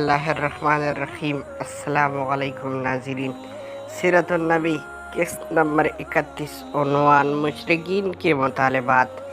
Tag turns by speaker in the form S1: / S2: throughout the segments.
S1: बिस्मिल्लाहिर्रहमानिर्रहीम। अस्सलामु अलैकुम नाज़रीन। सीरतुन्नबी किस्त नंबर 31 उन्वान मुशरिकीन के मुतालिबात।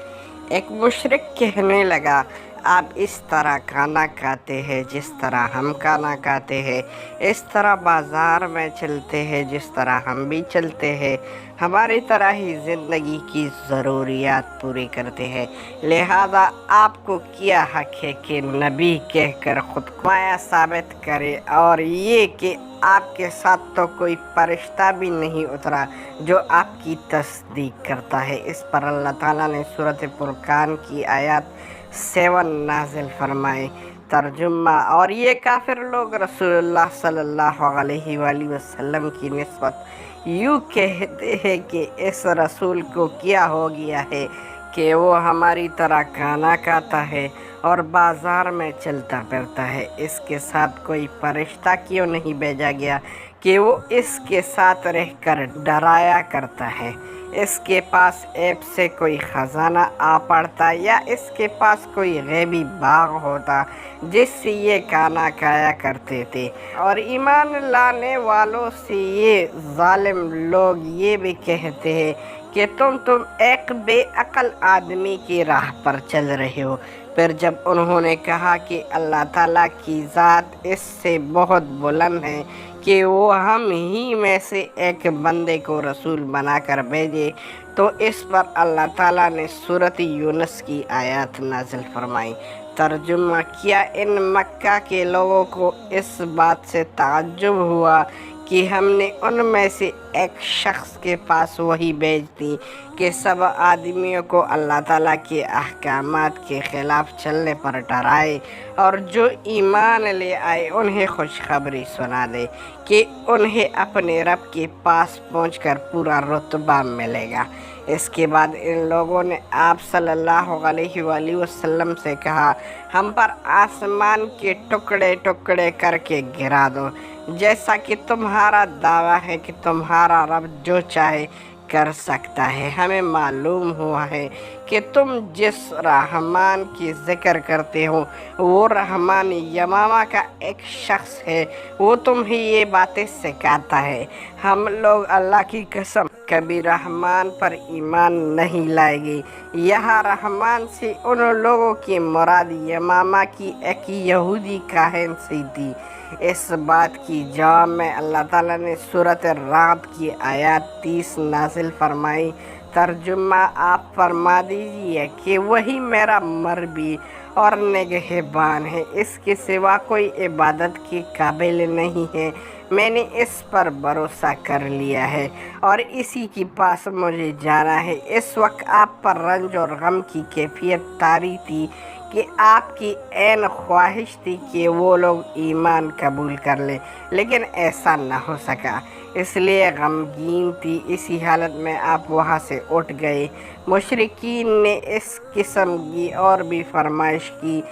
S1: एक मुशरिक कहने लगा, आप इस तरह खाना खाते हैं जिस तरह हम खाना खाते हैं, इस तरह बाज़ार में चलते हैं जिस तरह हम भी चलते हैं, हमारी तरह ही ज़िंदगी की ज़रूरियात पूरी करते हैं, लिहाजा आपको क्या हक़ है कि नबी कहकर ख़ुद को माया साबित करे और ये कि आपके साथ तो कोई फरिश्ता भी नहीं उतरा जो आपकी तस्दीक करता है। इस पर अल्लाह ताला ने सूरत फुरकान की आयत 7 नाजिल फरमाए। तर्जुमा, और ये काफिर लोग रसूलुल्लाह सल्लल्लाहु अलैहि वसल्लम की निस्बत यूँ कहते हैं कि इस रसूल को क्या हो गया है कि वो हमारी तरह खाना खाता है और बाज़ार में चलता फिरता है, इसके साथ कोई फरिश्ता क्यों नहीं भेजा गया कि वो इसके साथ रहकर डराया करता है। इसके पास ऐप से कोई ख़जाना आ पड़ता या इसके पास कोई गैबी बाग होता जिससे ये खाना खाया करते थे। और ईमान लाने वालों से ये जालिम लोग ये भी कहते हैं कि तुम एक बेअक्ल आदमी की राह पर चल रहे हो। फिर जब उन्होंने कहा कि अल्लाह ताला की ज़ात इससे बहुत बुलंद है कि वो हम ही में से एक बंदे को रसूल बनाकर भेजे, तो इस पर अल्लाह ताला ने सूरत यूनुस की आयत नाज़िल फरमाई। तर्जुमा, क्या इन मक्का के लोगों को इस बात से ताज्जुब हुआ कि हमने उनमें से एक शख्स के पास वही भेज दी कि सब आदमियों को अल्लाह ताला के अहकामात के ख़िलाफ़ चलने पर डराए और जो ईमान ले आए उन्हें खुशखबरी सुना दे कि उन्हें अपने रब के पास पहुंचकर पूरा रुतबा मिलेगा। इसके बाद इन लोगों ने आप सल्लल्लाहु अलैहि वसल्लम से कहा, हम पर आसमान के टुकड़े टुकड़े करके गिरा दो, जैसा कि तुम्हारा दावा है कि तुम्हारा रब जो चाहे कर सकता है। हमें मालूम हुआ है कि तुम जिस रहमान की ज़िक्र करते हो वो रहमान यमामा का एक शख्स है, वो तुम्हें ये बातें सिखाता है। हम लोग अल्लाह की कसम कभी रहमान पर ईमान नहीं लाएंगे। यहाँ रहमान से उन लोगों की मुराद यमामा की एक यहूदी काहिन से थी। इस बात की जवाब में अल्लाह ताला ने सूरत रात की आयत 30 नाजिल फरमाई। तर्जुमा, आप फरमा दीजिए कि वही मेरा मरबी और निगहबान है, इसके सिवा कोई इबादत के काबिल नहीं है। मैंने इस पर भरोसा कर लिया है और इसी के पास मुझे जाना है। इस वक्त आप पर रंज और गम की कैफियत तारी थी कि आपकी ऐन ख्वाहिश थी कि वो लोग ईमान कबूल कर ले, लेकिन ऐसा न हो सका, इसलिए गमगीन थी। इसी हालत में आप वहाँ से उठ गए। मुशरिकीन ने इस किस्म की और भी फरमाइश की।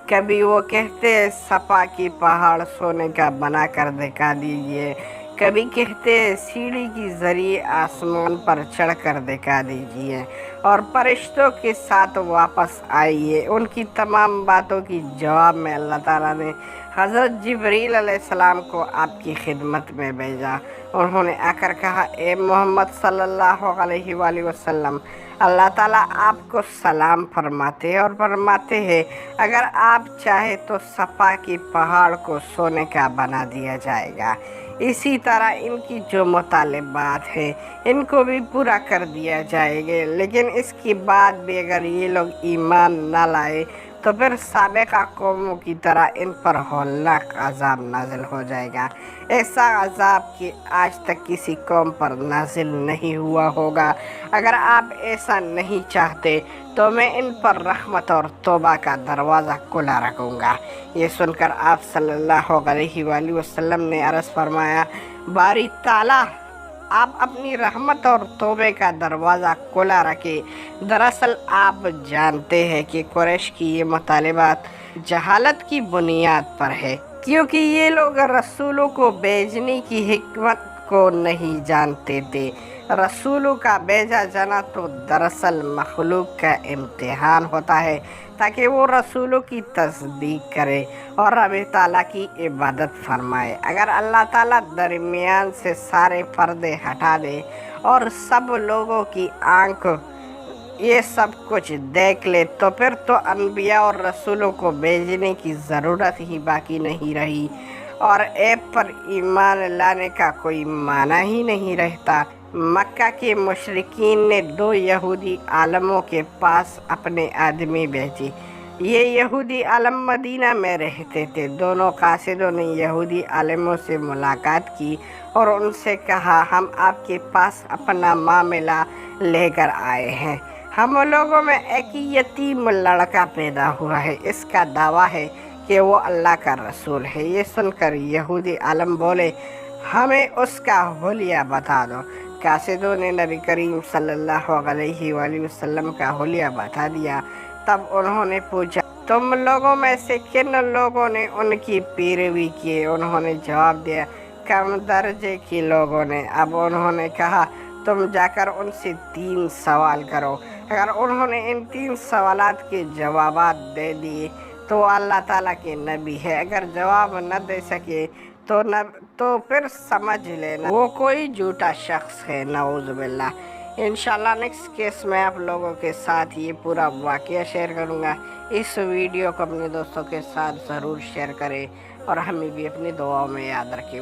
S1: कभी वो कहते सफ़ा की पहाड़ सोने का बना कर दिखा दीजिए, कभी कहते सीढ़ी की ज़रिए आसमान पर चढ़ कर दिखा दीजिए और फरिश्तों के साथ वापस आइए। उनकी तमाम बातों की जवाब में अल्लाह ताला ने हज़रत जिब्रील अलैहिस्सलाम को आपकी खिदमत में भेजा। उन्होंने आकर कहा, ए मोहम्मद सल्लल्लाहु अलैहि वसल्लम, अल्लाह ताला आपको सलाम फरमाते और फरमाते हैं, अगर आप चाहे तो सफ़ा की पहाड़ को सोने का बना दिया जाएगा। इसी तरह इनकी जो मुतालिबात है इनको भी पूरा कर दिया जाएगा। लेकिन इसके बाद भी अगर ये लोग ईमान न लाए तो फिर साबिक़ा कौमों की तरह इन पर हौलनाक अज़ाब नाजिल हो जाएगा। ऐसा अज़ाब कि आज तक किसी कौम पर नाजिल नहीं हुआ होगा। अगर आप ऐसा नहीं चाहते तो मैं इन पर रहमत और तौबा का दरवाज़ा खुला रखूँगा। ये सुनकर आप सल्लल्लाहु अलैहि वसल्लम ने अर्ज़ फरमाया, बारी ताला आप अपनी रहमत और तौबे का दरवाज़ा खुला रखें। दरअसल आप जानते हैं कि कुरैश की ये मुतालिबात जहालत की बुनियाद पर है, क्योंकि ये लोग रसूलों को भेजने की हिकमत को नहीं जानते थे। रसूलों का भेजा जाना तो दरअसल मखलूक का इम्तिहान होता है ताकि वो रसूलों की तस्दीक करे और रब ताला की इबादत फरमाए। अगर अल्लाह ताला दरमियान से सारे पर्दे हटा दे और सब लोगों की आंख ये सब कुछ देख ले तो फिर तो अनबिया और रसूलों को भेजने की ज़रूरत ही बाकी नहीं रही और ऐप पर ईमान लाने का कोई माना ही नहीं रहता। मक्का के मुशरिकीन ने 2 यहूदी आलमों के पास अपने आदमी भेजे। ये यहूदी आलम मदीना में रहते थे। दोनों कासिदों ने यहूदी आलमों से मुलाकात की और उनसे कहा, हम आपके पास अपना मामला लेकर आए हैं। हम लोगों में एक यतीम लड़का पैदा हुआ है, इसका दावा है कि वो अल्लाह का रसूल है। ये सुनकर यहूदी आलम बोले, हमें उसका हुलिया बता दो। कासिदों ने नबी करीम सल्लल्लाहु अलैहि वसल्लम का हुलिया बता दिया। तब उन्होंने पूछा, तुम लोगों में से किन लोगों ने उनकी पैरवी की? उन्होंने जवाब दिया, कम दर्जे के लोगों ने। अब उन्होंने कहा, तुम जाकर उनसे 3 सवाल करो। अगर उन्होंने इन 3 सवालात के जवाबात दे दिए तो अल्लाह ताला के नबी है। अगर जवाब न दे सके तो फिर समझ लेना वो कोई झूठा शख्स है, नऊज़ बिल्लाह। इंशाल्लाह नेक्स्ट केस में आप लोगों के साथ ये पूरा वाक़या शेयर करूँगा। इस वीडियो को अपने दोस्तों के साथ ज़रूर शेयर करें और हमें भी अपनी दुआओं में याद रखें।